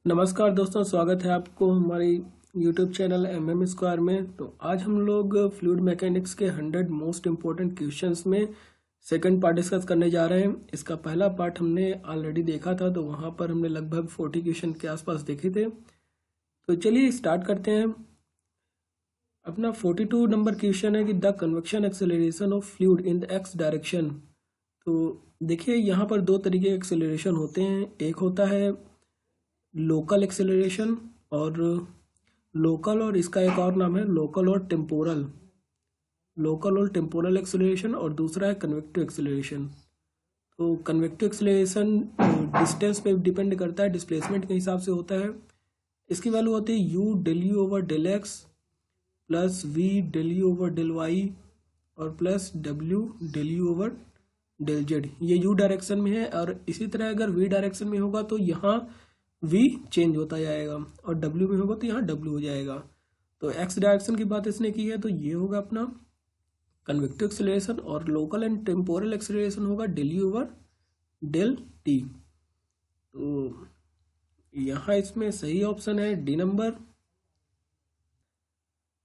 नमस्कार दोस्तों, स्वागत है आपको हमारी यूट्यूब चैनल एमएम स्क्वायर में। तो आज हम लोग फ्लूइड मैकेनिक्स के 100 मोस्ट इम्पोर्टेंट क्वेश्चंस में सेकंड पार्ट डिस्कस करने जा रहे हैं। इसका पहला पार्ट हमने ऑलरेडी देखा था, तो वहाँ पर हमने लगभग 40 क्वेश्चन के आसपास देखे थे। तो चलिए स्टार्ट करते हैं। अपना 42 नंबर क्वेश्चन है कि the convection acceleration of fluid in the x direction. तो देखिए, यहाँ पर दो तरीके के एक्सेलरेशन होते हैं। एक होता है लोकल एक्सेलरेशन और लोकल, और इसका एक और नाम है लोकल और टेम्पोरल। लोकल और टेम्पोरल एक्सेलरेशन, और दूसरा है कन्वेक्टिव एक्सेलरेशन। तो कन्वेक्टिव एक्सेलरेशन डिस्टेंस पे डिपेंड करता है, डिस्प्लेसमेंट के हिसाब से होता है। इसकी वैल्यू होती है U del U over del X plus V del U over del Y और plus W del U over del Z. ये यू डायरेक्शन में है, और इसी तरह अगर वी डायरेक्शन में होगा तो यहाँ v चेंज होता जाएगा, और w में होगा तो यहाँ w हो जाएगा। तो x डायरेक्शन की बात इसने की है, तो ये होगा अपना कन्वेक्टिव एक्सेलरेशन, और लोकल एंड टेम्पोरल एक्सेलरेशन होगा del U over del T. तो यहाँ इसमें सही ऑप्शन है डी नंबर।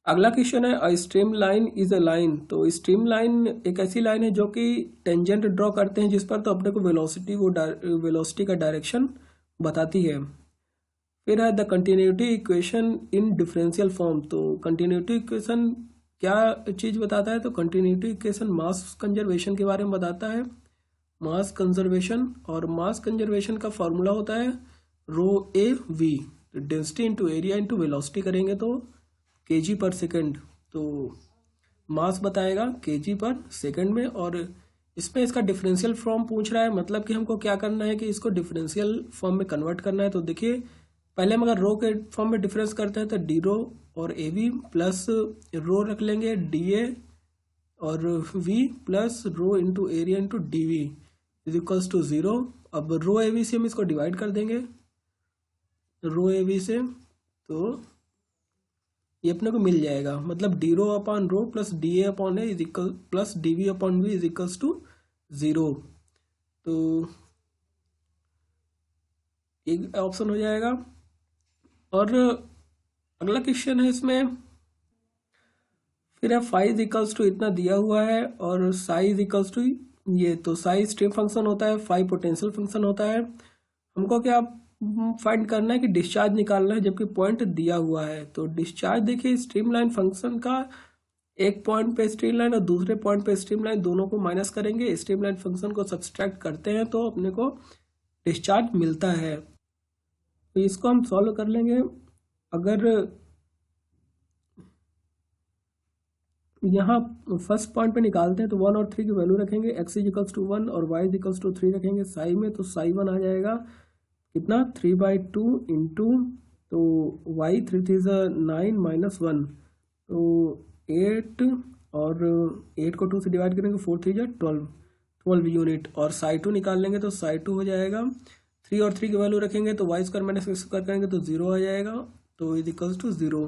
अगला क्वेश्चन है a stream line is a line. तो स्ट्रीम लाइन एक ऐसी लाइन है जो कि टेंजेंट ड्रॉ करते हैं जिस पर, तो अपने को वेलोसिटी का डायरेक्शन बताती है। फिर है the continuity equation in differential form. तो कंटिन्यूटी इक्वेशन क्या चीज़ बताता है? तो कंटिन्यूटी इक्वेशन मास कंजर्वेशन के बारे में बताता है। मास कंजर्वेशन, और मास कंजर्वेशन का फॉर्मूला होता है रो ए वी। तो density into area into velocity करेंगे तो केजी पर सेकेंड। तो मास बताएगा केजी पर सेकेंड में, और इसमें इसका डिफरेंशियल फॉर्म पूछ रहा है। मतलब कि हमको क्या करना है कि इसको डिफरेंशियल फॉर्म में कन्वर्ट करना है। तो देखिए, पहले हम अगर रो के फॉर्म में डिफरेंस करते हैं तो डी रो और ए वी प्लस रो रख लेंगे डी ए और V plus rho into area into D V is equals to 0। अब रो ए वी से हम इसको डिवाइड कर देंगे, रो ए वी से, तो ये अपने को मिल जाएगा। मतलब D rho upon rho plus D A upon A is equal plus D V upon V is equals to 0। तो एक ऑप्शन हो जाएगा। और अगला क्वेश्चन है इसमें, फिर है फाई इज इक्वल्स टू इतना दिया हुआ है, और साई इज इक्वल्स टू ये। तो साई स्ट्रीम फंक्शन होता है, फाई पोटेंशियल फंक्शन होता है। हमको क्या फाइंड करना है कि डिस्चार्ज निकालना है, जबकि पॉइंट दिया हुआ है। तो डिस्चार्ज देखिए, स्ट्रीम लाइन फंक्शन का एक पॉइंट पे स्ट्रीम लाइन और दूसरे पॉइंट पे स्ट्रीम लाइन दोनों को माइनस करेंगे, स्ट्रीम लाइन फंक्शन को सब्सट्रैक्ट करते हैं तो अपने को डिस्चार्ज मिलता है। तो इसको हम सॉल्व कर लेंगे। अगर यहाँ फर्स्ट पॉइंट पे निकालते हैं तो 1 और 3 की वैल्यू रखेंगे, x इज इक्वल्स टू 1 और y इज इक्वल्स टू 3 रखेंगे साई में। तो साई 1 आ जाएगा कितना, 3/2 इंटू, तो y 3 9 माइनस 1, तो 8, और 8 को 2 से डिवाइड करेंगे 4 3 12 यूनिट, और साई 2 निकाल लेंगे तो साई 2 हो जाएगा। 3 और 3 की वैल्यू रखेंगे तो y square minus x square करेंगे तो 0 आ जाएगा, तो इज इक्वल्स टू 0।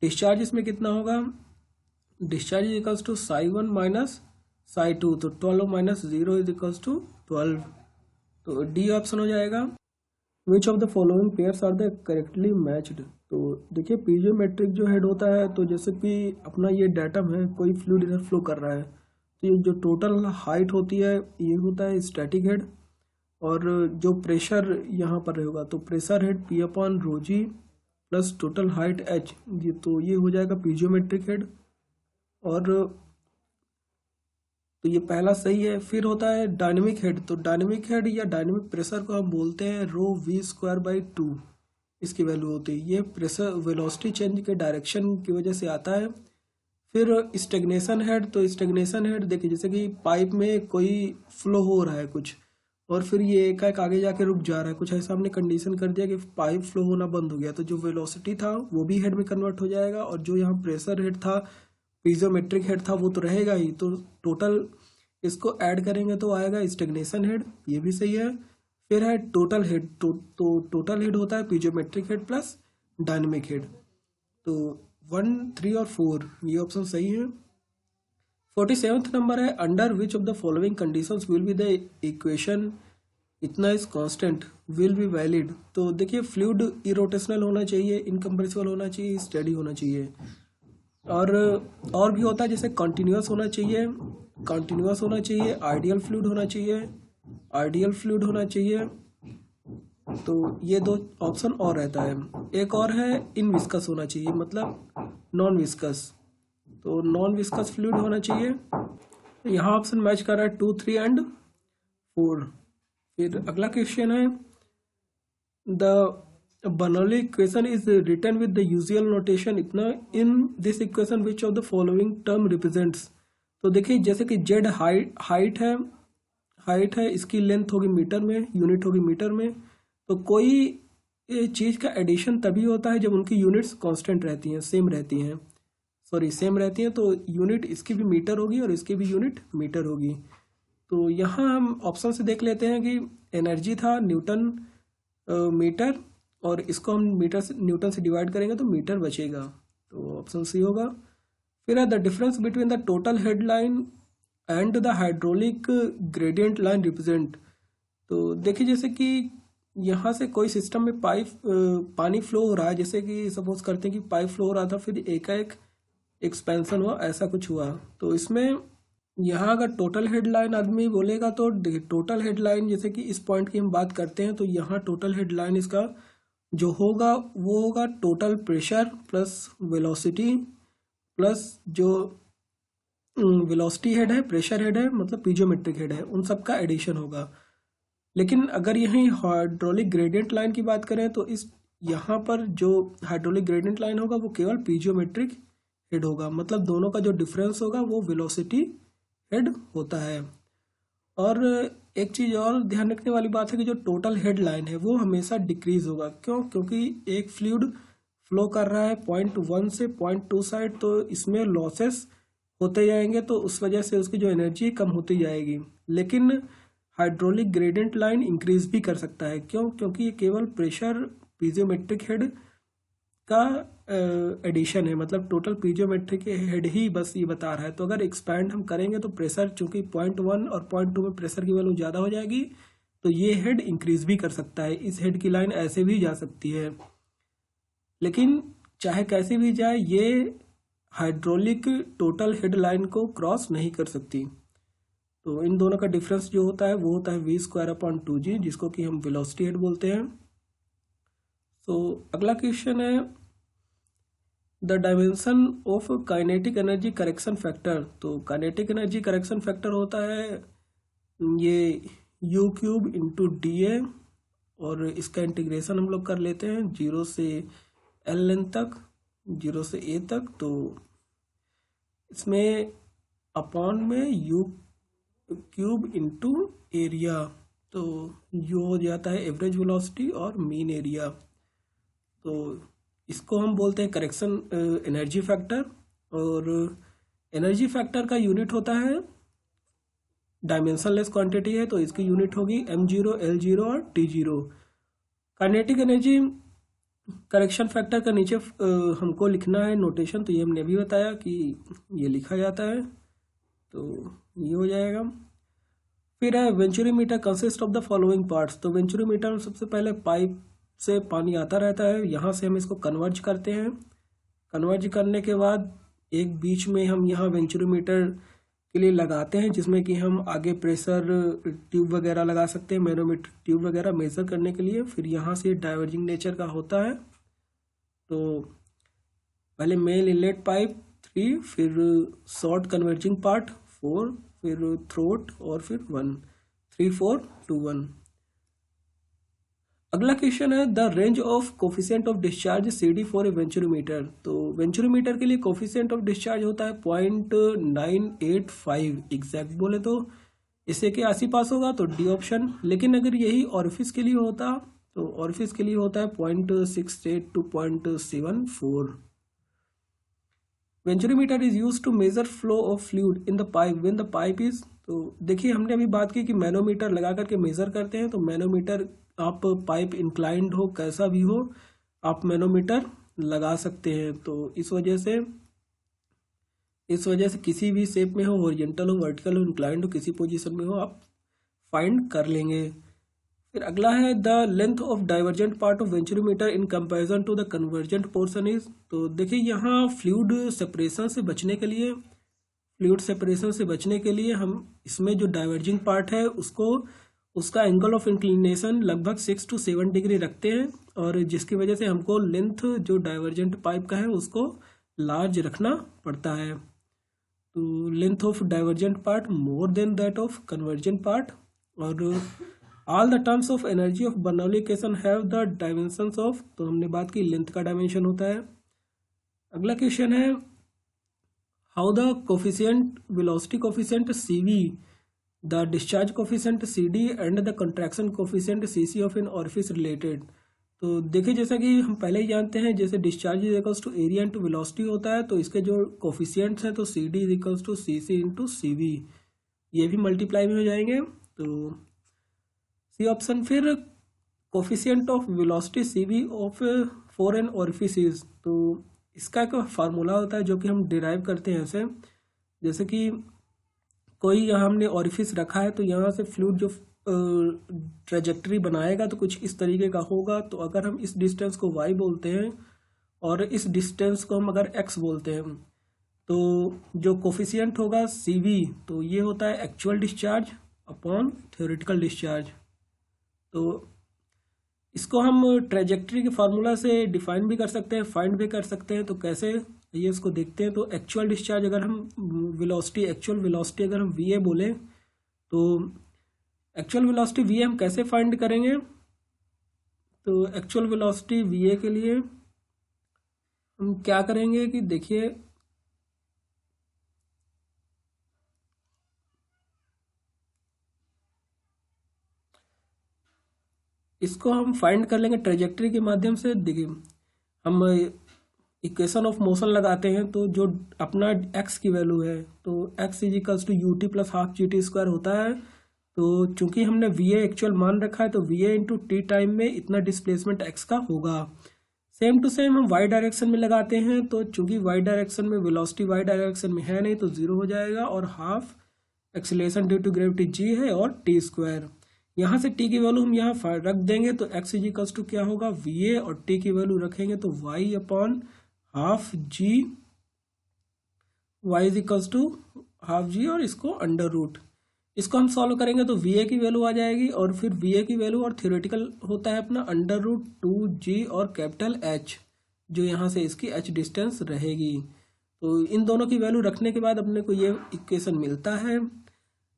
डिस्चार्ज इसमें कितना होगा, discharge is equals to psi 1 minus psi 2, तो 12 माइनस 0 इज इक्वल्स टू 12। तो डी ऑप्शन हो जाएगा। Which of the following pairs are the correctly matched. तो देखिए, पीजियोमेट्रिक जो हेड होता है, तो जैसे कि अपना ये डाटम है, कोई फ्लूइड इधर फ्लो कर रहा है, तो ये जो टोटल हाइट होती है ये होता है स्टैटिक हेड, और जो प्रेशर यहाँ पर रहेगा तो pressure head P upon rho G plus total height H, ये तो ये हो जाएगा पीजियोमेट्रिक हेड। और तो ये पहला सही है। फिर होता है डायनेमिक हेड। तो डायनेमिक हेड या डायनेमिक प्रेशर को हम बोलते हैं रो वी स्क्वायर बाई 2, इसकी वैल्यू होती है। ये प्रेशर वेलोसिटी चेंज के डायरेक्शन की वजह से आता है। फिर स्टेग्नेशन हेड। तो स्टेग्नेशन हेड देखिए, जैसे कि पाइप में कोई फ्लो हो रहा है कुछ, और फिर ये एक आगे जाके रुक जा रहा है, कुछ ऐसा हमने कंडीशन कर दिया कि पाइप फ्लो होना बंद हो गया, तो जो वेलोसिटी था वो भी हेड में कन्वर्ट हो जाएगा, और जो यहाँ प्रेशर हेड था, पीजियोमेट्रिक हेड था, वो तो रहेगा ही। तो टोटल इसको ऐड करेंगे तो आएगा स्टेग्नेशन हेड, ये भी सही है। फिर है टोटल हेड। तो टोटल हेड होता है पीजियोमेट्रिक हेड प्लस डायनेमिक हेड। तो 1 3 और 4 ये ऑप्शन सही है। 47th नंबर है under which of the following conditions will be the equation इतना is constant will be valid. तो देखिए फ्लूइड इरोटेशनल होना चाहिए, इनकम्प्रेसिबल होना चाहिए, स्टेडी होना चाहिए। और भी होता है जैसे कंटिन्यूअस होना चाहिए, कंटिन्यूअस होना चाहिए, आइडियल फ्लूइड होना चाहिए, आइडियल फ्लूइड होना चाहिए। तो ये दो ऑप्शन और रहता है। एक और है इन विस्कस होना चाहिए, मतलब नॉन विस्कस। तो नॉन विस्कस फ्लूइड होना चाहिए। यहाँ ऑप्शन मैच कर रहा है 2, 3 एंड 4। फिर अगला क्वेश्चन है the Bernoulli equation is written with the usual notation इतना in this equation which of the following term represents। तो देखिए जैसे कि z हाइट है, इसकी लेंथ होगी मीटर में, यूनिट होगी मीटर में। तो कोई चीज़ का एडिशन तभी होता है जब उनकी यूनिट्स कांस्टेंट रहती हैं, सेम रहती हैं। तो यूनिट इसकी भी मीटर होगी और इसकी भी यूनिट मीटर होगी। तो यहाँ हम ऑप्शन से देख लेते हैं कि एनर्जी था न्यूटन मीटर, और इसको हम न्यूटन से डिवाइड करेंगे तो मीटर बचेगा, तो ऑप्शन सी होगा। फिर है the difference between the total head line and the hydraulic gradient line represent. तो देखिए जैसे कि यहाँ से कोई सिस्टम में पानी फ्लो हो रहा है, जैसे कि सपोज करते हैं कि पाइप फ्लो हो रहा था, फिर एकाएक एक्सपेंशन हुआ, ऐसा कुछ हुआ। तो इसमें यहाँ अगर टोटल हेडलाइन आदमी बोलेगा तो टोटल हेडलाइन जैसे कि इस पॉइंट की हम बात करते हैं, तो यहाँ टोटल हेडलाइन इसका जो होगा वो होगा total pressure plus velocity plus जो वेलोसिटी हेड है, प्रेशर हेड है, मतलब पीजियोमेट्रिक हेड है, उन सब का एडिशन होगा। लेकिन अगर यहीं हाइड्रोलिक ग्रेडियंट लाइन की बात करें तो इस यहाँ पर जो हाइड्रोलिक ग्रेडियंट लाइन होगा वो केवल पीजियोमेट्रिक हेड होगा, मतलब दोनों का जो डिफरेंस होगा वो वेलोसिटी हेड होता है। और एक चीज़ और ध्यान रखने वाली बात है कि जो टोटल हेड लाइन है वो हमेशा डिक्रीज होगा। क्यों? क्योंकि एक फ्लूइड फ्लो कर रहा है पॉइंट 1 से पॉइंट 2 साइड, तो इसमें लॉसेस होते जाएंगे, तो उस वजह से उसकी जो एनर्जी कम होती जाएगी। लेकिन हाइड्रोलिक ग्रेडियंट लाइन इंक्रीज भी कर सकता है। क्यों? क्योंकि ये केवल प्रेशर पीजियोमेट्रिक हेड का एडिशन है, मतलब टोटल पीजियोमेट्रिक हेड ही बस ये बता रहा है। तो अगर एक्सपैंड हम करेंगे तो प्रेशर, चूंकि पॉइंट 1 और पॉइंट 2 में प्रेशर की वैल्यू ज़्यादा हो जाएगी, तो ये हेड इंक्रीज भी कर सकता है। इस हेड की लाइन ऐसे भी जा सकती है, लेकिन चाहे कैसे भी जाए ये हाइड्रोलिक टोटल हेड लाइन को क्रॉस नहीं कर सकती। तो इन दोनों का डिफरेंस जो होता है वो होता है v²/2g, जिसको कि हम वेलोसिटी हेड बोलते हैं। तो अगला क्वेश्चन है the dimension of kinetic energy correction factor. तो काइनेटिक एनर्जी करेक्शन फैक्टर होता है ये u³ इंटू dA, और इसका इंटीग्रेशन हम लोग कर लेते हैं 0 से L तक, 0 से A तक। तो इसमें अपॉन में u³ इंटू एरिया, तो u हो जाता है एवरेज वेलोसिटी और मीन एरिया। तो इसको हम बोलते हैं करेक्शन एनर्जी फैक्टर, और एनर्जी फैक्टर का यूनिट होता है डायमेंशनलेस क्वांटिटी है, तो इसकी यूनिट होगी m0, L0 और T0। Kinetic energy correction factor का नीचे हमको लिखना है नोटेशन, तो ये हमने भी बताया कि ये लिखा जाता है, तो ये हो जाएगा। फिर है venturimeter consist of the following parts. तो वेंचुरीमीटर में सबसे पहले पाइप से पानी आता रहता है, यहाँ से हम इसको कन्वर्ज करते हैं। कन्वर्ज करने के बाद एक बीच में हम यहाँ वेंचुरीमीटर के लिए लगाते हैं, जिसमें कि हम आगे प्रेशर ट्यूब वगैरह लगा सकते हैं, मैनोमीटर ट्यूब वगैरह मेजर करने के लिए। फिर यहाँ से डाइवर्जिंग नेचर का होता है, तो पहले मेल इनलेट पाइप 3, फिर शॉर्ट कन्वर्जिंग पार्ट 4, फिर थ्रोट, और फिर 1, 3, 4, 2, 1। अगला क्वेश्चन है the range of coefficient of discharge CD for a venturimeter. तो वेंचुरीमीटर के लिए कोफिशिएंट ऑफ डिस्चार्ज होता है 0.985, एग्जैक्ट बोले तो इससे के आसी पास होगा, तो डी ऑप्शन। लेकिन अगर यही ऑरिफिस के लिए होता तो ऑरिफिस के लिए होता है 0.68 to 0.74। Venturimeter is use to measure flow of fluid in the pipe when the pipe is. तो देखिए हमने अभी बात की कि मैनोमीटर लगा करके मेजर करते हैं, तो मैनोमीटर आप पाइप इंक्लाइंड हो कैसा भी हो आप मैनोमीटर लगा सकते हैं। तो इस वजह से किसी भी शेप में हो, हॉरिजॉन्टल हो, वर्टिकल हो, इंक्लाइंड हो, किसी पोजीशन में हो, आप फाइंड कर लेंगे। फिर अगला है the length of divergent part of venturimeter in comparison to the convergent portion is. तो देखिए यहाँ फ्लूइड सेपरेशन से बचने के लिए हम इसमें जो डाइवर्जिंग पार्ट है उसका एंगल ऑफ इंक्लिनेशन लगभग 6 to 7 डिग्री रखते हैं, और जिसकी वजह से हमको लेंथ जो डाइवर्जेंट पाइप का है उसको लार्ज रखना पड़ता है। तो length of divergent part more than that of convergent part, और all the terms of energy of Bernoulli equation have the dimensions of. तो हमने बात की लेंथ का डायमेंशन होता है। अगला क्वेश्चन है how the coefficient velocity coefficient CV, the discharge coefficient CD and the contraction coefficient CC of an orifice related. तो देखिए जैसा कि हम पहले ही जानते हैं, जैसे discharge is equals to area into velocity होता है, तो इसके जो कोफिशिएंट्स हैं तो CD is equals to CC into CV, ये भी मल्टीप्लाई में हो जाएंगे। तो सी ऑप्शन। फिर coefficient of velocity CV of for an orifice, तो इसका एक फार्मूला होता है जो कि हम डिराइव करते हैं ऐसे, जैसे कि कोई यहाँ हमने ऑरिफिस रखा है तो यहाँ से फ्लूइड जो ट्रेजेक्टरी बनाएगा तो कुछ इस तरीके का होगा। तो अगर हम इस डिस्टेंस को y बोलते हैं और इस डिस्टेंस को हम अगर x बोलते हैं, तो जो कोफिशिएंट होगा CV, तो ये होता है actual discharge upon theoretical discharge. तो इसको हम ट्रेजेक्टरी के फार्मूला से डिफाइन भी कर सकते हैं, फाइंड भी कर सकते हैं। तो कैसे, ये इसको देखते हैं। तो एक्चुअल डिस्चार्ज अगर हम एक्चुअल वेलोसिटी अगर हम VA बोलें, तो एक्चुअल वेलोसिटी VA हम कैसे फाइंड करेंगे। तो एक्चुअल वेलोसिटी VA के लिए हम क्या करेंगे कि देखिए इसको हम फाइंड कर लेंगे ट्रेजेक्टरी के माध्यम से। देखिए हम इक्वेशन ऑफ मोशन लगाते हैं, तो जो अपना x की वैल्यू है तो x is equals to ut plus half GT² होता है। तो चूंकि हमने VA एक्चुअल मान रखा है तो VA इंटू टी टाइम में इतना डिस्प्लेसमेंट x का होगा। सेम टू सेम हम y डायरेक्शन में लगाते हैं, तो चूंकि y डायरेक्शन में वेलोसिटी y डायरेक्शन में है नहीं तो 0 हो जाएगा, और half acceleration due to gravity g है और t²। यहाँ से t की वैल्यू हम यहाँ रख देंगे तो x इज इक्वल्स टू क्या होगा VA, और t की वैल्यू रखेंगे तो y upon half g, y is equals to half g, और इसको अंडर रूट। इसको हम सॉल्व करेंगे तो VA की वैल्यू आ जाएगी, और फिर VA की वैल्यू और थ्योरेटिकल होता है अपना अंडर रूट 2g और कैपिटल H, जो यहाँ से इसकी h डिस्टेंस रहेगी। तो इन दोनों की वैल्यू रखने के बाद अपने को ये इक्वेशन मिलता है।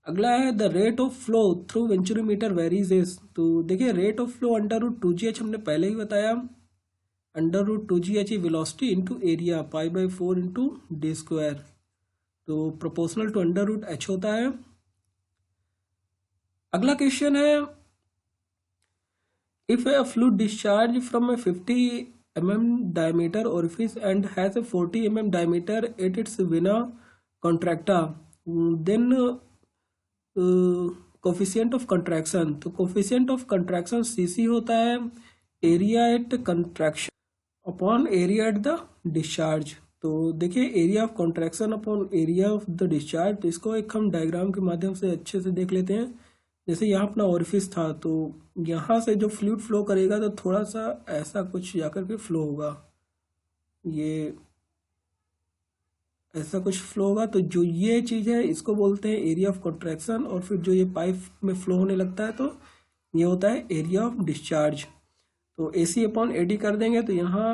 अगला है the rate of flow through venturimeter varies is. तो देखिए rate of flow under root 2gh हमने पहले ही बताया, under root 2gh velocity into area π/4 into d², तो proportional to under root h होता है। अगला क्वेश्चन है if a fluid discharge from a 50 mm diameter orifice and has a 40 mm diameter at its vena contracta, then coefficient of contraction. तो coefficient of contraction CC होता है area at contraction upon area at the discharge. तो देखिए area of contraction upon area of the discharge, तो इसको एक हम diagram के माध्यम से अच्छे से देख लेते हैं। जैसे यहाँ अपना ओरिफिस था, तो यहाँ से जो फ्लूइड फ्लो करेगा तो थोड़ा सा ऐसा कुछ जाकर के फ्लो होगा, ये ऐसा कुछ फ्लो होगा। तो जो ये चीज़ है इसको बोलते हैं एरिया ऑफ कंट्रैक्शन, और फिर जो ये पाइप में फ्लो होने लगता है तो ये होता है एरिया ऑफ डिस्चार्ज। तो AC अपॉन AD कर देंगे तो यहाँ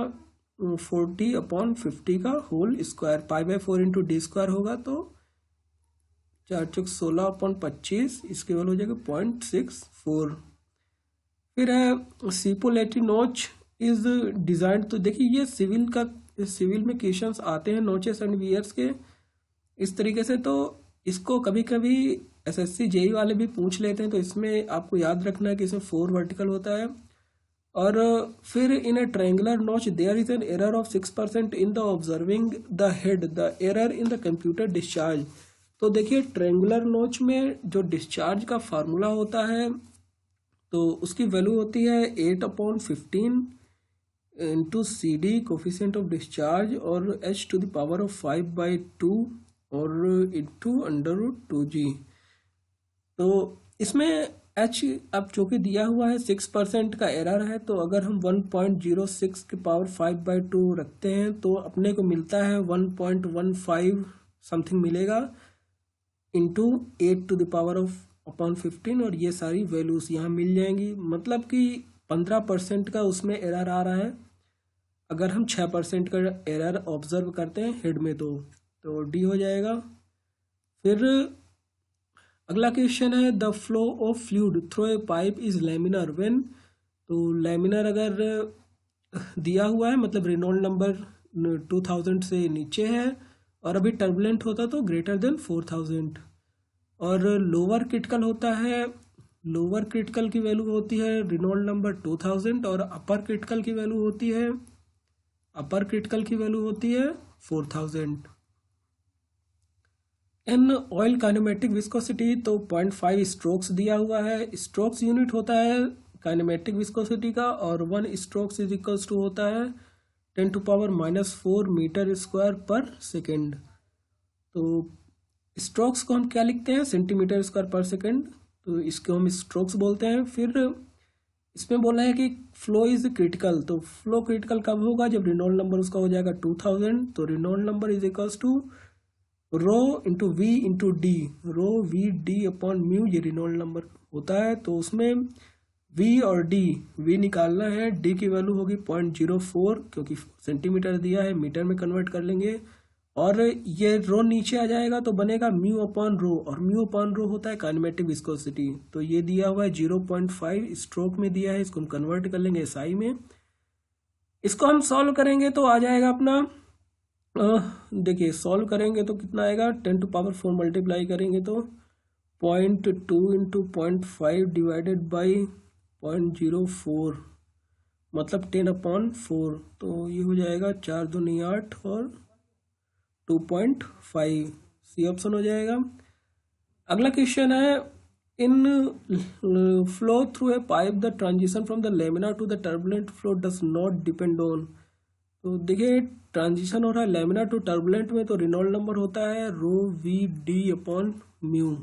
40/50 का होल स्क्वायर π/4 इंटू d² होगा, तो 4 चौक 16/25, इसके वैल्यू हो जाएगा 0.64। फिर है सिपोलेटी नोच इज डिजाइन। तो देखिए ये सिविल में क्वेश्चंस आते हैं नोचेस एंड वियर्स के इस तरीके से, तो इसको कभी कभी SSC JEE वाले भी पूछ लेते हैं। तो इसमें आपको याद रखना है कि इसमें 4 वर्टिकल होता है, और फिर in a triangular notch there is an error of 6% in the observing the head, the error in the computer discharge. तो देखिए ट्रायंगुलर नोच में जो डिस्चार्ज का फार्मूला होता है तो उसकी वैल्यू होती है 8/15 into CD coefficient of discharge, और h to the power of 5/2 और इंटू अंडर रूट 2g। तो इसमें एच अब चूँकि दिया हुआ है 6% का एरर है, तो अगर हम 1.06 की पावर 5/2 रखते हैं तो अपने को मिलता है 1.15 समथिंग मिलेगा इंटू 8^15, और ये सारी वैल्यूज़ यहाँ मिल जाएंगी। मतलब कि 15% का उसमें एरर आ रहा है अगर हम 6% का एरर ऑब्जर्व करते हैं हेड में तो डी हो जाएगा। फिर अगला क्वेश्चन है the flow of fluid through a pipe is laminar when, तो लैमिनर अगर दिया हुआ है मतलब रेनॉल्ड नंबर 2000 से नीचे है और अभी टर्बुलेंट होता तो ग्रेटर देन 4000, और लोअर क्रिटिकल होता है, लोअर क्रिटिकल की वैल्यू होती है रेनॉल्ड नंबर 2000 और अपर क्रिटिकल की वैल्यू होती है 4000। इन ऑयल काइनेमेटिक विस्कोसिटी तो 0.5 स्ट्रोक्स दिया हुआ है, स्ट्रोक्स यूनिट होता है काइनेमेटिक विस्कोसिटी का, और 1 स्ट्रोक्स इज इक्वल्स टू होता है 10⁻⁻⁴ मीटर स्क्वायर पर सेकेंड। तो स्ट्रोक्स को हम क्या लिखते हैं सेंटीमीटर स्क्वायर पर सेकेंड, तो इसको हम स्ट्रोक्स बोलते हैं। फिर इसमें बोला है कि फ्लो इज क्रिटिकल, तो फ्लो क्रिटिकल कब होगा जब रेनॉल्ड नंबर उसका हो जाएगा 2000, तो Reynold number is equals to rho into v into d, rho v d upon mu, ये रेनॉल्ड नंबर होता है। तो उसमें वी और डी, वी निकालना है, डी की वैल्यू होगी 0.04 क्योंकि सेंटीमीटर दिया है मीटर में कन्वर्ट कर लेंगे, और ये रो नीचे आ जाएगा तो बनेगा म्यू अपॉन रो, और म्यू अपॉन रो होता है काइनेमेटिक विस्कोसिटी। तो ये दिया हुआ है 0.5 स्ट्रोक में दिया है, इसको हम कन्वर्ट कर लेंगे एसआई में। इसको हम सॉल्व करेंगे तो आ जाएगा अपना देखिए सॉल्व करेंगे तो कितना आएगा 10⁴ मल्टीप्लाई करेंगे तो 0.2 इंटू 0.5 डिवाइडेड बाई 0.04 मतलब 10/4, तो ये हो जाएगा 4 दूनी 8 और 2.5, सी ऑप्शन हो जाएगा। अगला क्वेश्चन है in flow through a pipe the transition from the laminar to the turbulent flow does not depend on, तो देखिए ट्रांजिशन हो रहा है लेमिनार टू टर्बुलेंट में, तो रेनॉल्ड नंबर होता है रो वी डी अपॉन म्यू,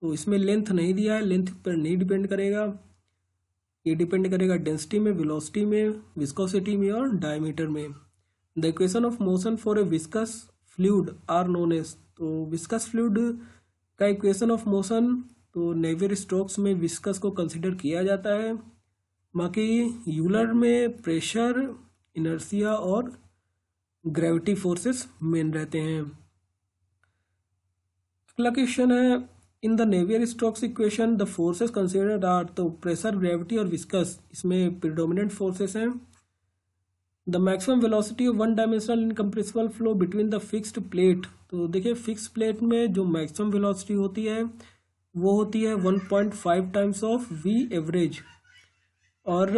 तो इसमें लेंथ नहीं दिया है, लेंथ पर नहीं डिपेंड करेगा, ये डिपेंड करेगा डेंसिटी में, वेलोसिटी में, विस्कोसिटी में और डायमीटर में। The equation of motion for a viscous fluid are known as, तो विस्कस फ्लूइड का इक्वेशन ऑफ मोशन तो नेवियर स्ट्रोक्स में विस्कस को कंसिडर किया जाता है, बाकी यूलर में प्रेशर, इनर्सिया और ग्रेविटी फोर्सेस मेन रहते हैं। अगला क्वेश्चन है in the Navier strokes equation the forces considered are, तो प्रेशर, ग्रेविटी और विस्कस इसमें प्रिडोमिनेंट फोर्सेस हैं। The maximum velocity of one dimensional incompressible flow between the fixed plate, तो देखिए फिक्स प्लेट में जो मैक्सिमम वेलोसिटी होती है वो होती है 1.5 टाइम्स ऑफ वी एवरेज, और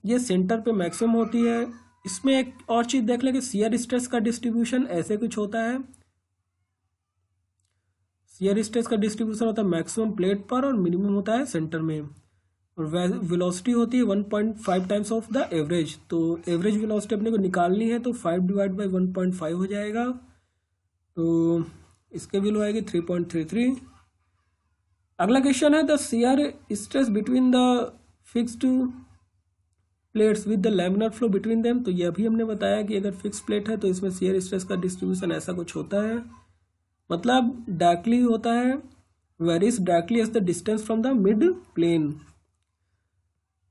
ये सेंटर पे मैक्सिमम होती है। इसमें एक और चीज़ देख लें कि शियर स्ट्रेस का डिस्ट्रीब्यूशन ऐसे कुछ होता है, शियर स्ट्रेस का डिस्ट्रीब्यूशन होता है मैक्सिमम प्लेट पर और मिनिमम होता है सेंटर में, और वेलोसिटी होती है 1.5 टाइम्स ऑफ द एवरेज, तो एवरेज वेलोसिटी अपने को निकालनी है तो 5 डिवाइड बाई 1.5 हो जाएगा, तो इसके वैल्यू आएगी 3.33। अगला क्वेश्चन है the shear stress between the fixed plates with the laminar flow between them, तो ये अभी हमने बताया कि अगर फिक्स प्लेट है तो इसमें शियर स्ट्रेस का डिस्ट्रीब्यूशन ऐसा कुछ होता है, मतलब डायरेक्टली होता है, varies directly as the distance from the mid plane.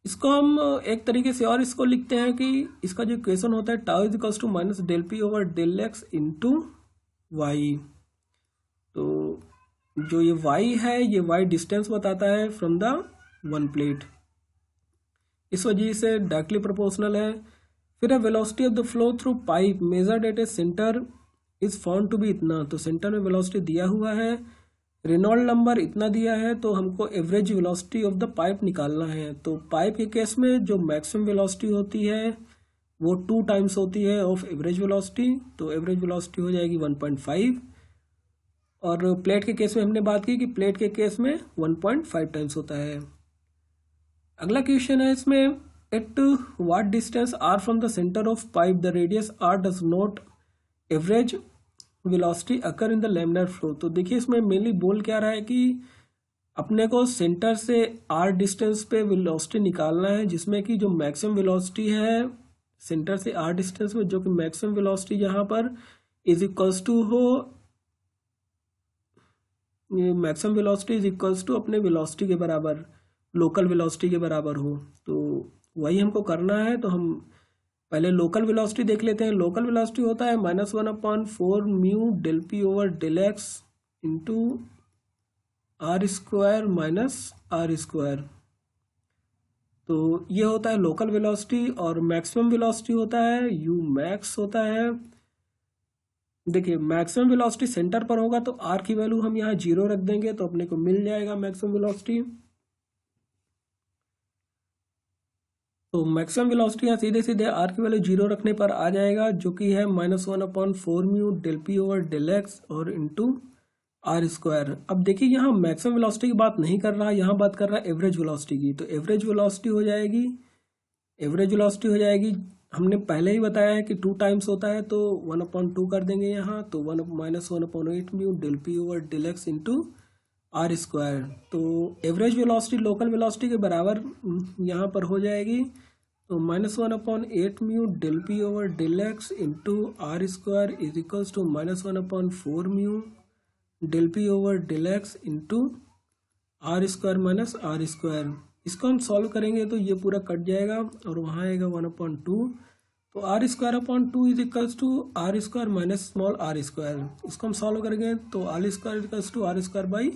इसको हम एक तरीके से और इसको लिखते हैं कि इसका जो इक्वेशन होता है tau is equals to minus del p over del x into y, तो जो ये y है ये y डिस्टेंस बताता है फ्रॉम द वन प्लेट, इस वजह से डायरेक्टली प्रोपोर्शनल है। फिर velocity of the flow through pipe measured at a centre is found to be इतना, तो सेंटर में वेलोसिटी दिया हुआ है, रेनॉल्ड नंबर इतना दिया है, तो हमको average velocity of the pipe निकालना है। तो पाइप के केस में जो मैक्सिमम वेलोसिटी होती है वो 2 टाइम्स होती है ऑफ एवरेज वेलोसिटी, तो एवरेज वेलोसिटी हो जाएगी 1.5, और प्लेट के केस में हमने बात की कि प्लेट के केस में 1.5 टाइम्स होता है। अगला क्वेश्चन है इसमें at what distance r from the centre of pipe the radius r does not average velocity occur in the laminar flow, तो देखिए इसमें मेनली बोल क्या रहा है कि अपने को सेंटर से आर डिस्टेंस पे वेलोसिटी निकालना है, जिसमें कि जो मैक्सिमम वेलोसिटी है सेंटर से आर डिस्टेंस में, जो कि मैक्सिमम वेलोसिटी यहाँ पर इज इक्वल्स टू हो, maximum velocity is equals to अपने वेलोसिटी के बराबर, लोकल वेलोसिटी के बराबर हो। तो वही हमको करना है। तो हम पहले लोकल वेलोसिटी देख लेते हैं। लोकल वेलोसिटी होता है -1/4 mu del p over del x into r square minus r square. तो ये होता है लोकल वेलोसिटी। और मैक्सिमम वेलोसिटी होता है यू मैक्स होता है। देखिए मैक्सिमम वेलोसिटी सेंटर पर होगा तो आर की वैल्यू हम यहाँ 0 रख देंगे तो अपने को मिल जाएगा मैक्सिमम वेलोसिटी। तो मैक्सिमम वेलोसिटी यहाँ सीधे सीधे आर की वैल्यू 0 रखने पर आ जाएगा, जो कि है -1/4 mu del p over del x और इंटू आर स्क्वायर। अब देखिए यहाँ मैक्सिमम वेलोसिटी की बात नहीं कर रहा, यहाँ बात कर रहा है एवरेज वेलोसिटी की। तो एवरेज वेलोसिटी हो जाएगी, हमने पहले ही बताया है कि 2 टाइम्स होता है तो 1/2 कर देंगे यहाँ। तो -1/8 mu del p over del x into r square. तो एवरेज वेलोसिटी लोकल वेलोसिटी के बराबर यहाँ पर हो जाएगी। तो -1/8 mu del p over del x into r square is equals to -1/4 mu del p over del x into r square minus r square. इसको हम सॉल्व करेंगे तो ये पूरा कट जाएगा और वहाँ आएगा 1/2। तो r square upon 2 is equals to r square minus small r square. इसको हम सॉल्व करेंगे तो r square equals to r square by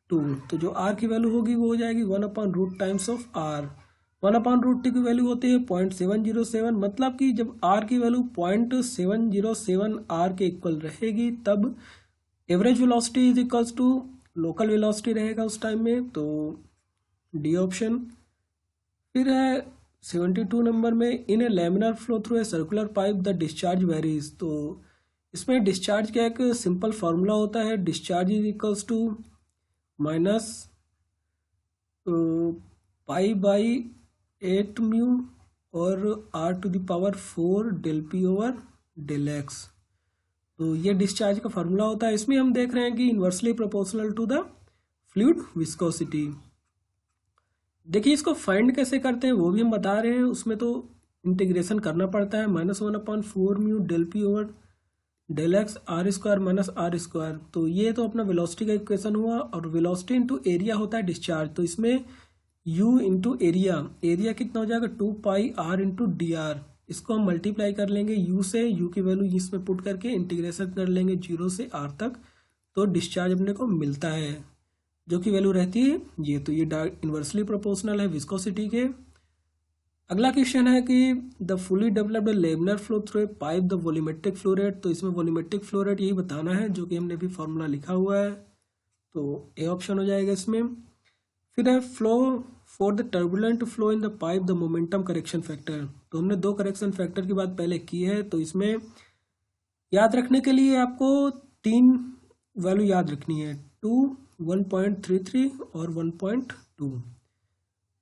2। तो जो आर की वैल्यू होगी वो हो जाएगी 1/रूट टाइम्स ऑफ आर। 1/रूट की वैल्यू होती है 0.707। मतलब कि जब आर की वैल्यू 0.707 आर के इक्वल रहेगी तब average velocity is equals to local velocity रहेगा उस टाइम में। तो डी ऑप्शन। फिर है 72 नंबर में, in a laminar flow through a circular pipe the discharge varies. तो इसमें डिस्चार्ज का एक सिंपल फार्मूला होता है, discharge is equals to minus pi by 8 mu और r⁴ del p over del x. तो ये डिस्चार्ज का फार्मूला होता है। इसमें हम देख रहे हैं कि inversely proportional to the fluid viscosity. देखिए इसको फाइंड कैसे करते हैं वो भी हम बता रहे हैं। उसमें तो इंटीग्रेशन करना पड़ता है। -1/4 mu del p over del x r square minus r square. तो ये तो अपना वेलोसिटी का इक्वेशन हुआ। और वेलोसिटी इंटू एरिया होता है डिस्चार्ज। तो इसमें u इंटू एरिया कितना हो जाएगा 2 पाई r इंटू डी आर। इसको हम मल्टीप्लाई कर लेंगे u से, u की वैल्यू इसमें पुट करके इंटीग्रेशन कर लेंगे 0 से r तक। तो डिस्चार्ज अपने को मिलता है जो कि वैल्यू रहती है ये। तो ये इन्वर्सली प्रोपोर्शनल है विस्कोसिटी के। अगला क्वेश्चन है कि the fully developed laminar flow through a pipe the volumetric flow rate. तो इसमें वॉल्यूमेट्रिक फ्लो रेट यही बताना है जो कि हमने भी फॉर्मूला लिखा हुआ है। तो ए ऑप्शन हो जाएगा इसमें। फिर है flow for the turbulent flow in the pipe the momentum correction factor. तो हमने 2 करेक्शन फैक्टर की बात पहले की है। तो इसमें याद रखने के लिए आपको 3 वैल्यू याद रखनी है, 2, 1.33 और 1.2।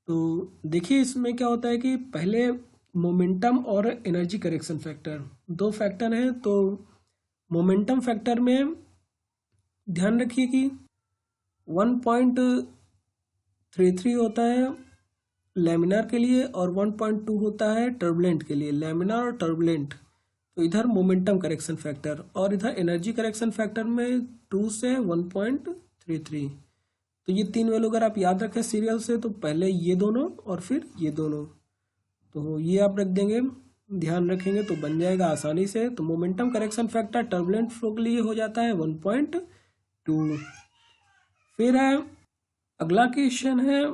तो देखिए इसमें क्या होता है कि पहले मोमेंटम और एनर्जी करेक्शन फैक्टर 2 फैक्टर हैं। तो मोमेंटम फैक्टर में ध्यान रखिए कि 1.33 होता है लैमिनार के लिए और 1.2 होता है टर्बुलेंट के लिए, लैमिनार और टर्बुलेंट। तो इधर मोमेंटम करेक्शन फैक्टर और इधर एनर्जी करेक्शन फैक्टर में 2 से 1.33। तो ये 3 वैल्यू अगर आप याद रखें सीरियल से तो पहले ये दोनों और फिर ये दोनों, तो ये आप रख देंगे, ध्यान रखेंगे तो बन जाएगा आसानी से। तो momentum correction factor turbulent flow के लिए हो जाता है 1.2। फिर है अगला क्वेश्चन है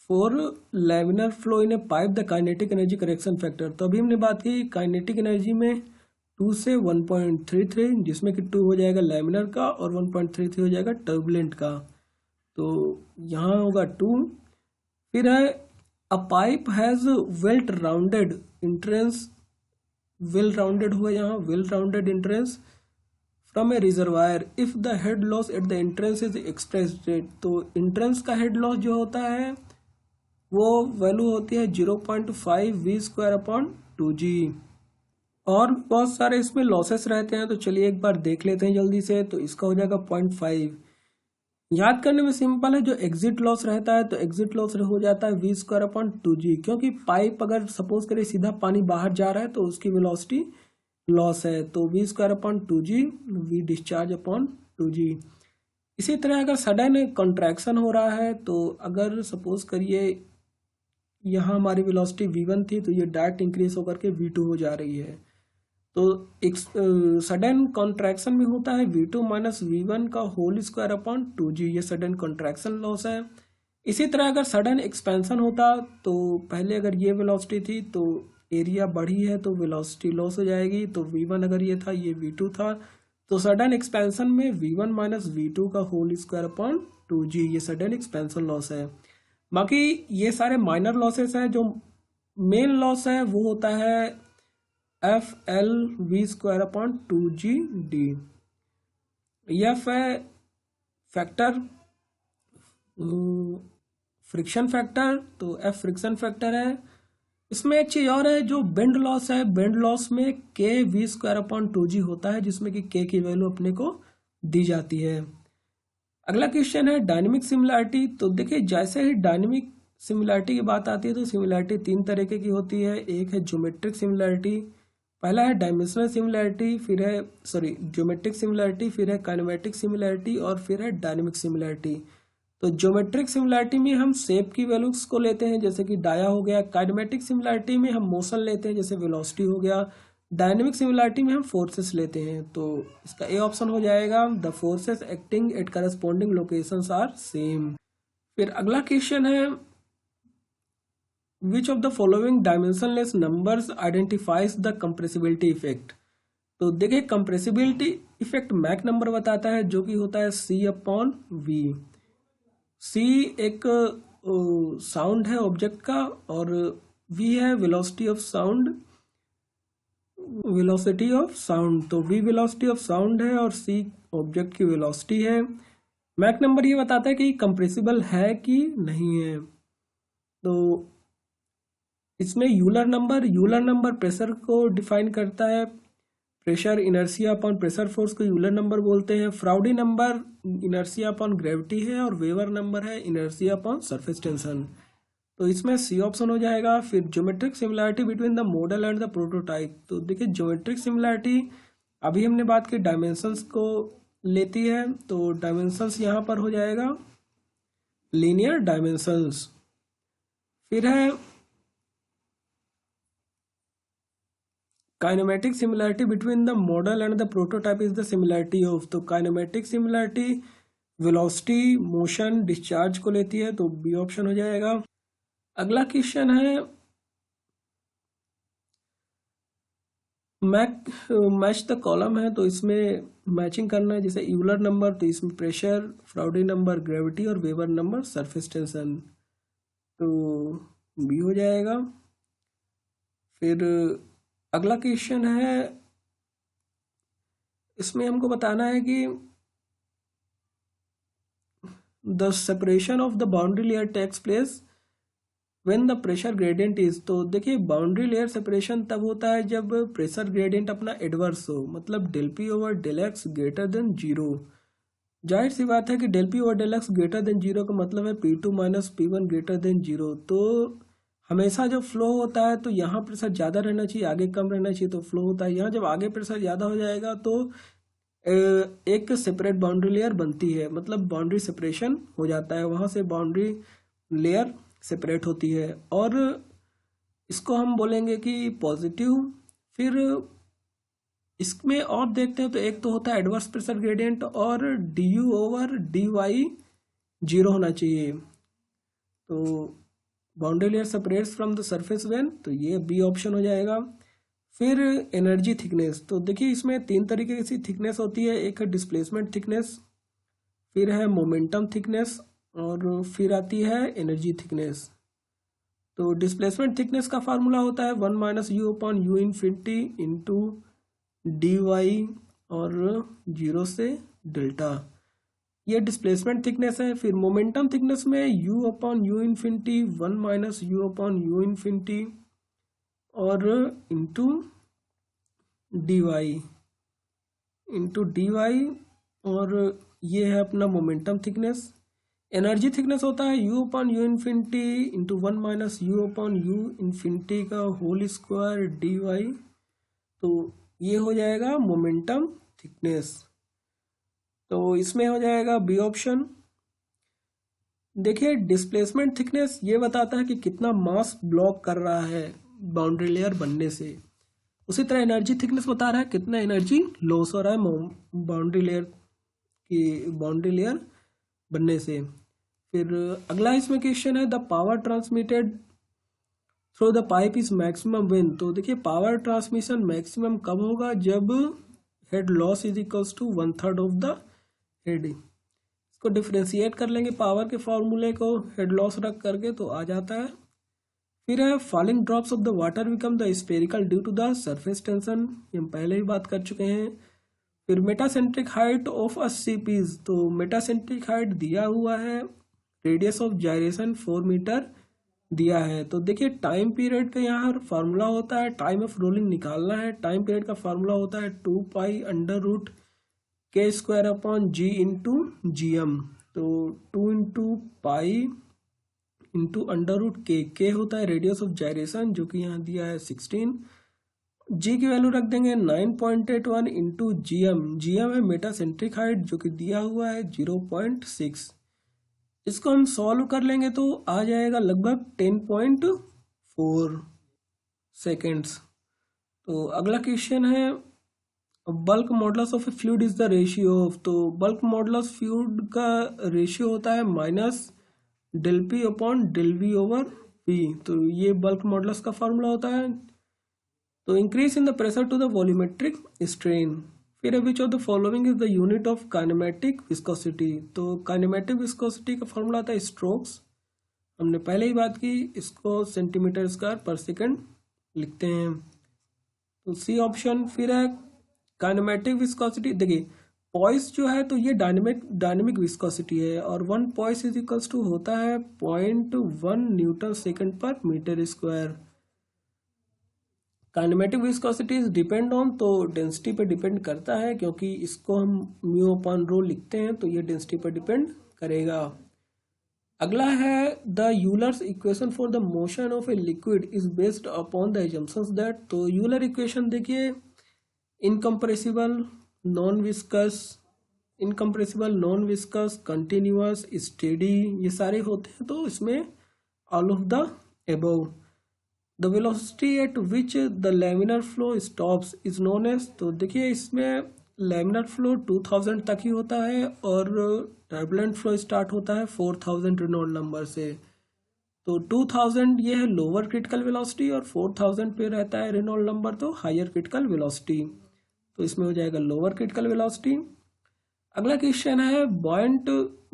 for laminar flow in A pipe the kinetic energy correction factor. तो अभी हमने बात की काइनेटिक एनर्जी में 2 से 1.33, जिसमें कि 2 हो जाएगा लैमिनर का और 1.33 हो जाएगा टर्बुलेंट का। तो यहाँ होगा 2। फिर है अ pipe has well rounded entrance, well rounded हुआ यहाँ, well rounded entrance from A reservoir if the head loss at the entrance is expressed. तो इंट्रेंस का हेड लॉस जो होता है वो वैल्यू होती है 0.5 v²/2g। और बहुत सारे इसमें लॉसेस रहते हैं तो चलिए एक बार देख लेते हैं जल्दी से। तो इसका हो जाएगा 0.5, याद करने में सिंपल है, जो एग्जिट लॉस रहता है तो एग्जिट लॉस हो जाता है v²/2g, क्योंकि पाइप अगर सपोज करें सीधा पानी बाहर जा रहा है तो उसकी वेलोसिटी लॉस है, तो v²/2g v डिस्चार्ज/2g। इसी तरह अगर सडन कॉन्ट्रैक्शन हो रहा है तो अगर सपोज करिए यहाँ हमारी वेलोसिटी v1 थी तो ये डायरेक्ट इंक्रीज होकर के v2 हो जा रही है, तो एक सडन कॉन्ट्रैक्शन में होता है v2 माइनस v1 का होल स्क्वायर/2g, ये सडन कॉन्ट्रैक्शन लॉस है। इसी तरह अगर सडन एक्सपेंशन होता तो पहले अगर ये वेलोसिटी थी तो एरिया बढ़ी है तो वेलोसिटी लॉस हो जाएगी, तो v1 अगर ये था ये v2 था, तो सडन एक्सपेंशन में v1 माइनस v2 का होल स्क्वायर/2g, ये सडन एक्सपेंशन लॉस है। बाकी ये सारे माइनर लॉसेस हैं, जो मेन लॉस है वो होता है FL v²/2g/d। एफ है फैक्टर, फ्रिक्शन फैक्टर, तो एफ फ्रिक्शन फैक्टर है। इसमें एक चीज और है, जो बेंड लॉस है, बेंड लॉस में k v²/2g होता है, जिसमें कि k की वैल्यू अपने को दी जाती है। अगला क्वेश्चन है डायनेमिक सिमिलैरिटी। तो देखिए जैसे ही डायनेमिक सिमिलैरिटी की बात आती है तो सिमिलैरिटी तीन तरीके की होती है। एक है ज्योमेट्रिक सिमिलैरिटी, पहला है डायमेंशनल सिमिलैरिटी, फिर है ज्योमेट्रिक सिमिलैरिटी, फिर है काइनेमेटिक सिमिलैरिटी और फिर है डायनेमिक सिमिलैरिटी। तो ज्योमेट्रिक सिमिलैरिटी में हम शेप की वैल्यूज को लेते हैं जैसे कि डाया हो गया, काइनेमेटिक सिमिलैरिटी में हम मोशन लेते हैं जैसे वेलोसिटी हो गया, डायनेमिक सिमिलैरिटी में हम फोर्सेस लेते हैं। तो इसका ए ऑप्शन हो जाएगा, the forces acting at corresponding locations are same. फिर अगला क्वेश्चन है, which of the following dimensionless numbers identifies the compressibility effect. तो देखिए कंप्रेसिबिलिटी इफेक्ट मैक नंबर बताता है जो कि होता है C/V। C एक साउंड है ऑब्जेक्ट का और V है velocity of sound, velocity of sound, तो V वेलोसिटी ऑफ साउंड है और C ऑब्जेक्ट की वेलोसिटी है। मैक नंबर ये बताता है कि कंप्रेसिबल है कि नहीं है। तो इसमें यूलर नंबर प्रेशर को डिफाइन करता है, pressure inertia upon pressure force को यूलर नंबर बोलते हैं। फ्राउडी नंबर इनर्शिया अपॉन ग्रेविटी है और वेवर नंबर है इनर्शिया अपॉन सरफेस टेंशन। तो इसमें सी ऑप्शन हो जाएगा। फिर geometric similarity between the model and the prototype. तो देखिए ज्योमेट्रिक सिमिलैरिटी अभी हमने बात की डायमेंशंस को लेती है, तो डायमेंशंस यहाँ पर हो जाएगा लीनियर डायमेंशंस। फिर है kinematic similarity between the model and the prototype is the similarity of. तो kinematic similarity velocity, motion, discharge को लेती है, तो बी ऑप्शन हो जाएगा। अगला क्वेश्चन है मैच द कॉलम है, तो इसमें मैचिंग करना है जैसे यूलर नंबर, तो इसमें प्रेशर, फ्राउडी नंबर ग्रेविटी और वेवर नंबर सरफेस टेंशन, तो बी हो जाएगा। फिर अगला क्वेश्चन है, इसमें हमको बताना है कि the separation of the boundary layer takes place when the pressure gradient is. तो देखिए बाउंड्री लेयर सेपरेशन तब होता है जब प्रेशर ग्रेडियंट अपना एडवर्स हो, मतलब del p over del x greater than zero. जाहिर सी बात है कि del p over del x greater than zero का मतलब है P2 minus P1 greater than zero. तो हमेशा जब फ्लो होता है तो यहाँ प्रेशर ज़्यादा रहना चाहिए, आगे कम रहना चाहिए, तो फ्लो होता है। यहाँ जब आगे प्रेशर ज़्यादा हो जाएगा तो एक सेपरेट बाउंड्री लेयर बनती है, मतलब बाउंड्री सेपरेशन हो जाता है, वहाँ से बाउंड्री लेयर सेपरेट होती है और इसको हम बोलेंगे कि पॉजिटिव। फिर इसमें और देखते हैं तो एक तो होता है एडवर्स प्रेशर ग्रेडियंट और du ओवर dy जीरो होना चाहिए। तो boundary layer separates from the surface when, तो ये बी ऑप्शन हो जाएगा। फिर एनर्जी थिकनेस, तो देखिए इसमें तीन तरीके की थिकनेस होती है, एक है डिस्प्लेसमेंट थिकनेस, फिर है मोमेंटम थिकनेस और फिर आती है एनर्जी थिकनेस। तो डिस्प्लेसमेंट थिकनेस का फार्मूला होता है 1 minus u upon u infinity into d y और जीरो से डेल्टा, ये डिस्प्लेसमेंट थिकनेस है। फिर मोमेंटम थिकनेस में u upon u infinity 1 minus u upon u infinity और इंटू डी वाई और ये है अपना मोमेंटम थिकनेस। एनर्जी थिकनेस होता है you upon u infinity into 1 minus u upon u infinity का होल स्क्वायर डी वाई। तो ये हो जाएगा मोमेंटम थिकनेस। तो इसमें हो जाएगा बी ऑप्शन। देखिए डिस्प्लेसमेंट थिकनेस ये बताता है कि कितना मास ब्लॉक कर रहा है बाउंड्री लेयर बनने से। उसी तरह एनर्जी थिकनेस बता रहा है कितना एनर्जी लॉस हो रहा है बाउंड्री लेयर बनने से। फिर अगला इसमें क्वेश्चन है the power transmitted through the pipe is maximum when. तो देखिए पावर ट्रांसमिशन मैक्सिमम कब होगा, जब head loss is equals to 1/3 of the head. इसको डिफ्रेंशिएट कर लेंगे पावर के फॉर्मूले को हेड लॉस रख करके तो आ जाता है। फिर है falling drops of the water become the spherical due to the surface tension, ये हम पहले ही बात कर चुके हैं। फिर metacentric height of a ship is, तो मेटासेंट्रिक हाइट दिया हुआ है, रेडियस ऑफ जायरेशन 4 मीटर दिया है। तो देखिए टाइम पीरियड का यहाँ फार्मूला होता है, टाइम ऑफ रोलिंग निकालना है। टाइम पीरियड का फार्मूला होता है 2π√k² upon g into GM। तो 2 इंटू पाई इंटू √k होता है रेडियस ऑफ जायरेशन जो कि यहाँ दिया है 16। g की वैल्यू रख देंगे 9.81 इंटू GM है मेटासेंट्रिक हाइट जो कि दिया हुआ है 0.6। इसको हम सॉल्व कर लेंगे तो आ जाएगा लगभग 10.4 सेकेंड्स। तो अगला क्वेश्चन है bulk modulus of A fluid is the ratio of. तो बल्क मॉडुलस फ्लूइड का रेशियो होता है minus del P upon del V over P। तो ये बल्क मॉडुलस का फॉर्मूला होता है। तो increase in the pressure to the volumetric strain. फिर which of the following is the unit of kinematic viscosity. तो काइनेमेटिक विस्कोसिटी का formula आता है स्ट्रोक्स, हमने पहले ही बात की, इसको सेंटीमीटर स्क्वायर पर सेकंड लिखते हैं। तो सी ऑप्शन। फिर है काइनेमेटिक विस्कोसिटी, देखिए पॉइस जो है तो ये डायनेमिक विस्कोसिटी है और 1 पॉइस इज इक्वल्स टू होता है 0.1 newton second per metre square. Kinematic viscosity depend on, तो डेंसिटी पे डिपेंड करता है क्योंकि इसको हम म्यू अपॉन रो लिखते हैं तो ये डेंसिटी पर डिपेंड करेगा। अगला है the Euler's equation for the motion of a liquid is based upon the assumptions that. तो यूलर इक्वेशन देखिए incompressible, non viscous, continuous, steady, ये सारे होते हैं। तो इसमें all of the above. The velocity at which the laminar flow stops is known as. तो देखिए इसमें लैमिनर फ्लो 2000 तक ही होता है और टर्बुलेंट फ्लो स्टार्ट होता है 4000 रेनॉल्ड नंबर से। तो 2000 ये है लोअर क्रिटिकल वेलोसिटी और 4000 पे रहता है रेनॉल्ड नंबर, तो हायर क्रिटिकल वेलोसिटी। तो इसमें हो जाएगा लोअर क्रिटिकल वेलोसिटी। अगला क्वेश्चन है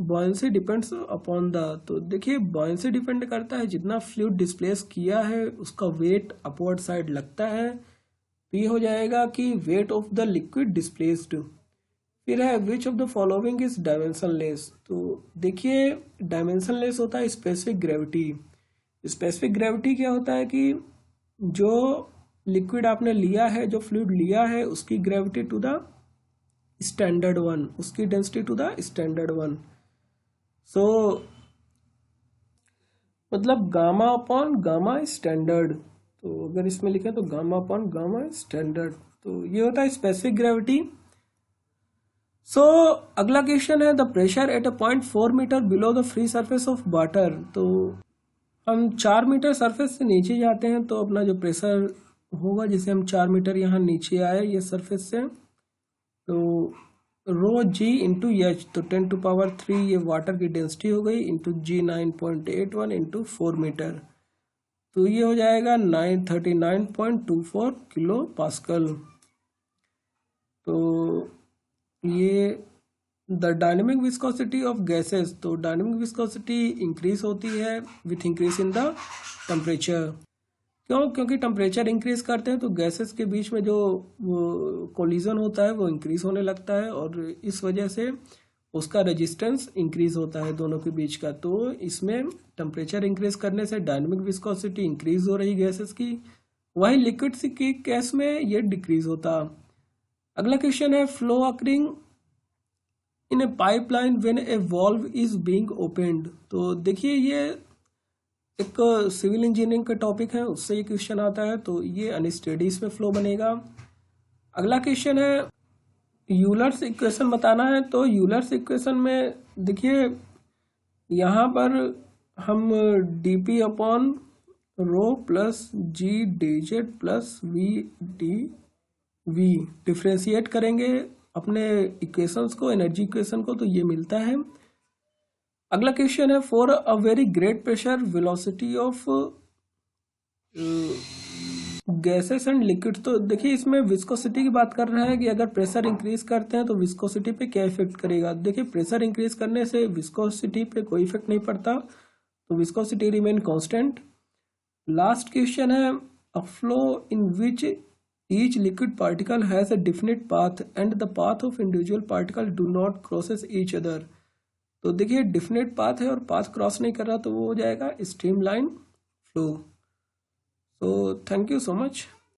बॉयंसी डिपेंड्स अपॉन द। तो देखिए बॉयंसी डिपेंड करता है जितना फ्लूइड डिस्प्लेस किया है उसका वेट अपवर्ड साइड लगता है। तो ये हो जाएगा कि weight of the liquid displaced. फिर है which of the following is dimensionless. तो देखिए डायमेंशनलेस होता है स्पेसिफिक ग्रेविटी। स्पेसिफिक ग्रेविटी क्या होता है कि जो लिक्विड आपने लिया है, जो फ्लूइड लिया है, उसकी gravity to the standard one, उसकी density to the standard one. So मतलब गामा अपॉन गामा स्टैंडर्ड। तो अगर इसमें लिखें तो गामा अपॉन गामा स्टैंडर्ड। तो ये होता है स्पेसिफिक ग्रेविटी। सो अगला क्वेश्चन है the pressure at a point 4 metre below the free surface of water. तो हम 4 मीटर सरफेस से नीचे जाते हैं तो अपना जो प्रेशर होगा, जैसे हम 4 मीटर यहाँ नीचे आए ये सरफेस से, तो रो जी इंटू एच, तो 10⁻³ ये वाटर की डेंसिटी हो गई इंटू जी 9.81 इंटू 4 मीटर। तो ये हो जाएगा 939.24 किलो पास्कल। तो ये the dynamic viscosity of gases. तो डायनेमिक विस्कोसिटी इंक्रीज होती है with increase in the temperature. क्यों? क्योंकि टेम्परेचर इंक्रीज करते हैं तो गैसेस के बीच में जो कोलिजन होता है वो इंक्रीज होने लगता है और इस वजह से उसका रेजिस्टेंस इंक्रीज होता है दोनों के बीच का। तो इसमें टेम्परेचर इंक्रीज करने से डायनेमिक विस्कोसिटी इंक्रीज हो रही गैसेस की, वही लिक्विड की केस में ये डिक्रीज होता। अगला क्वेश्चन है flow occurring in A pipeline when A valve is being opened. तो देखिए ये एक सिविल इंजीनियरिंग का टॉपिक है, उससे ये क्वेश्चन आता है, तो ये अनस्टेडीज पे फ्लो बनेगा। अगला क्वेश्चन है यूलर्स इक्वेशन बताना है। तो यूलर्स इक्वेशन में देखिए यहाँ पर हम dp upon rho plus g d z plus v d v differentiate करेंगे अपने इक्वेशंस को, एनर्जी इक्वेशन को, तो ये मिलता है। अगला क्वेश्चन है for a very great pressure velocity of gases and liquid. तो देखिए इसमें विस्कोसिटी की बात कर रहा है कि अगर प्रेशर इंक्रीज करते हैं तो विस्कोसिटी पे क्या इफेक्ट करेगा। देखिए प्रेशर इंक्रीज करने से विस्कोसिटी पे कोई इफेक्ट नहीं पड़ता, तो viscosity remain constant. Last question है a flow in which each liquid particle has a definite path and the path of individual particle do not crosses each other. तो देखिए डेफिनेट पाथ है और पाथ क्रॉस नहीं कर रहा, तो वो हो जाएगा streamline flow. So thank you so much.